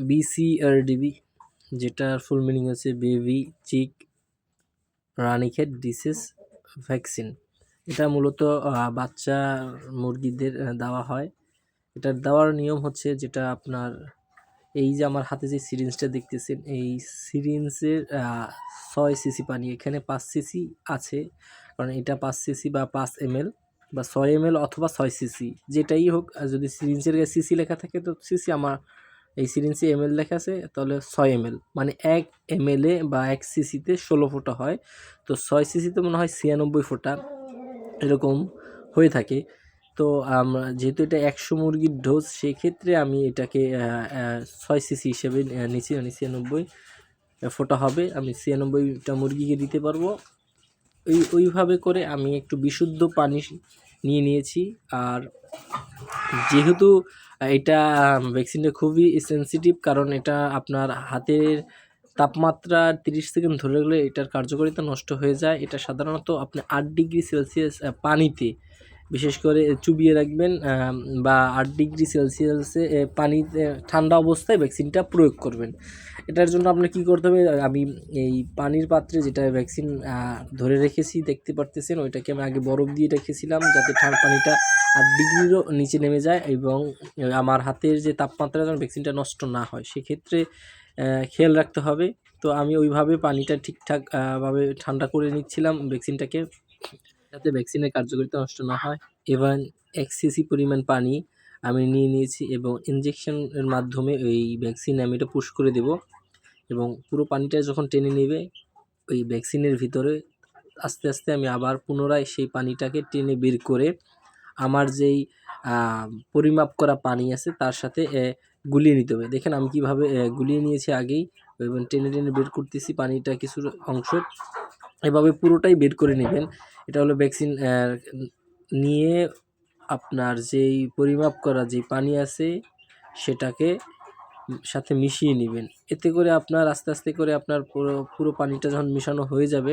BCRDB, যেটার full meaning হচ্ছে baby চিক Ranikhet ডিসিজ vaccine. এটা মূলত বাচ্চা মুরগিদের দেওয়া হয়। এটার দেওয়ার নিয়ম হচ্ছে, যেটা আপনার এই যে আমার হাতে যে সিরিঞ্জটা দেখতেছেন, এই সিরিঞ্জের 6 সিসি পানি, এখানে 5 সিসি আছে, কারণ এটা 5 সিসি বা 5 ml বা 6 ml অথবা 6 সিসি, যেটাই হোক। আর যদি সিরিঞ্জের গায়ে সিসি লেখা থাকে তো সিসি, আমার এই সিরিঞ্জে ml লেখা আছে, তাহলে 6 ml, মানে 1 ml বা 1 সিসিতে 16 ফোঁটা হয়। তো 6 সিসিতে মনে হয় 96 ফোঁটা এরকম হয়ে থাকে। তো যেহেতু এটা 100 মুরগির ডোজ, সেক্ষেত্রে আমি এটাকে 6 সিসি হিসেবে নিচ্ছি, মানে 96 ফোঁটা হবে। আমি 96টা মুরগিকে দিতে পারবো। ওইভাবে করে আমি একটু বিশুদ্ধ পানি নিয়ে নিয়েছি। আর যেহেতু এটা ভ্যাকসিনটা খুবই সেন্সিটিভ, কারণ এটা আপনার হাতের তাপমাত্রা 30 সেকেন্ড ধরে রাখলে এটার কার্যকারিতা নষ্ট হয়ে যায়। এটা সাধারণত আপনি 8 ডিগ্রি সেলসিয়াস পানিতে বিশেষ করে চুবিয়ে রাখবেন, বা 8 ডিগ্রি সেলসিয়াসে পানিতে ঠান্ডা অবস্থায় ভ্যাকসিনটা প্রয়োগ করবেন। এটার জন্য আপনার কী করতে হবে, আমি এই পানির পাত্রে যেটা ভ্যাকসিন ধরে রেখেছি দেখতে পারতেছেন, ওইটাকে আমি আগে বরফ দিয়ে রেখেছিলাম, যাতে পানিটা 8 ডিগ্রিরও নিচে নেমে যায় এবং আমার হাতের যে তাপমাত্রা যেন ভ্যাকসিনটা নষ্ট না হয়, সেক্ষেত্রে খেয়াল রাখতে হবে। তো আমি ওইভাবে পানিটা ঠিকঠাক ভাবে ঠান্ডা করে নিচ্ছিলাম ভ্যাকসিনটাকে, যাতে ভ্যাকসিনের কার্যকারিতা নষ্ট না হয়। এবং 1 সিসি পরিমাণ পানি আমি নিয়ে নিয়েছি এবং ইনজেকশনের মাধ্যমে ওই ভ্যাকসিন আমি এটা পুশ করে দেব, এবং পুরো পানিটা যখন টেনে নেবে ওই ভ্যাকসিনের ভিতরে, আস্তে আস্তে আমি আবার পুনরায় সেই পানিটাকে টেনে বের করে আমার যেই পরিমাপ করা পানি আছে তার সাথে গুলিয়ে নিতে হবে। দেখেন আমি কীভাবে গুলিয়ে নিয়েছি আগেই, এবং টেনে টেনে বের করতেছি পানিটা কিছু অংশ, এভাবে পুরোটাই বের করে নেবেন। এটা হলো ভ্যাকসিন নিয়ে আপনার যেই পরিমাপ করা যে পানি আছে সেটাকে সাথে মিশিয়ে নেবেন। এতে করে আপনার আস্তে আস্তে করে আপনার পুরো পানিটা যখন মিশানো হয়ে যাবে,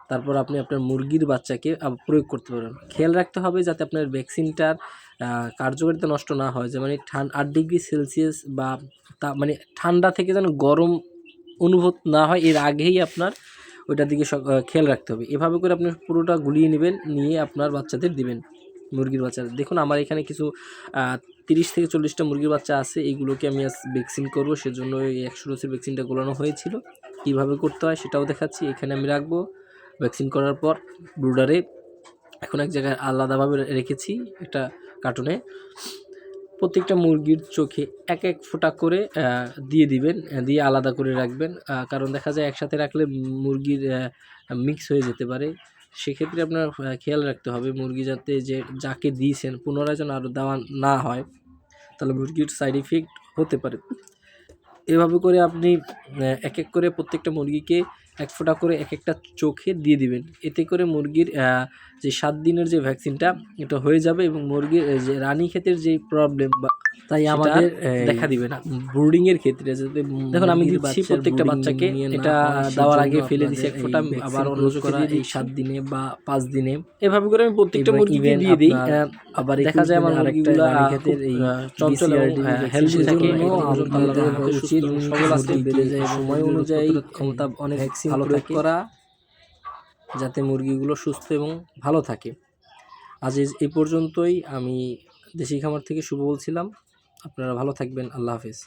তারপর আপনি আপনার মুরগির বাচ্চাকে প্রয়োগ করতে পারবেন। খেয়াল রাখতে হবে যাতে আপনার ভ্যাকসিনটার কার্যকারিতা নষ্ট না হয়, যে মানে 8 ডিগ্রি সেলসিয়াস বা মানে ঠান্ডা থেকে যেন গরম অনুভব না হয়, এর আগেই আপনার ওইটার দিকে খেয়াল রাখতে হবে। এভাবে করে আপনি পুরোটা গুলিয়ে নেবেন, নিয়ে আপনার বাচ্চাদের দিবেন, মুরগির বাচ্চাদের। দেখুন আমার এখানে কিছু 30 থেকে 40টা মুরগির বাচ্চা আছে, এইগুলোকে আমি আজ ভ্যাকসিন করবো, সেজন্য এই 100 ডোজের ভ্যাকসিনটা গোলানো হয়েছিল। কীভাবে করতে হয় সেটাও দেখাচ্ছি। এখানে আমি রাখবো, ভ্যাকসিন করার পর ব্রুডারে এখন এক জায়গায় আলাদাভাবে রেখেছি একটা কার্টুনে। প্রত্যেকটা মুরগির চোখে 1 ফোঁটা করে দিয়ে দিবেন, দিয়ে আলাদা করে রাখবেন, কারণ দেখা যায় একসাথে রাখলে মুরগির মিক্স হয়ে যেতে পারে। সেক্ষেত্রে আপনার খেয়াল রাখতে হবে মুরগি যাতে যাকে দিয়েছেন পুনরায় যেন আরও দেওয়া না হয়, তাহলে মুরগির সাইড ইফেক্ট হতে পারে। এভাবে করে আপনি এক এক করে প্রত্যেকটা মুরগিকে 1 ফোঁটা করে একটা চোখে দিয়ে দিবেন। এতে করে মুরগির যে 7 দিনের যে ভ্যাকসিনটা এটা হয়ে যাবে, এবং মুরগির যে রানীক্ষেতের যে প্রবলেম বা তাই আমাদের দেখা দিবে না ব্রুডিংয়ের ক্ষেত্রে। যাতে দেখুন আমি দিচ্ছি প্রত্যেকটা বাচ্চাকে, এটা দেওয়ার আগে ফেলে দিচ্ছি 1 ফোঁটা, আবার অন্য চোখে দিয়ে দিই 7 দিনে বা 5 দিনে। এভাবে করে আমি প্রত্যেকটা মুরগিকে দিয়ে দিই। আবার দেখা যায় আমার মুরগিগুলো রানীক্ষেতের এই চঞ্চল এবং হেলদি থাকে, উচিত সবল আসতে বেড়ে যায়, সময় অনুযায়ী ক্ষমতা অনেক ভালো থাকে, করা যাতে মুরগিগুলো সুস্থ এবং ভালো থাকে। আজ এই পর্যন্তই। আমি দেশি খামার থেকে শুভ বলছিলাম। আপনারা ভালো থাকবেন। আল্লাহ হাফেজ।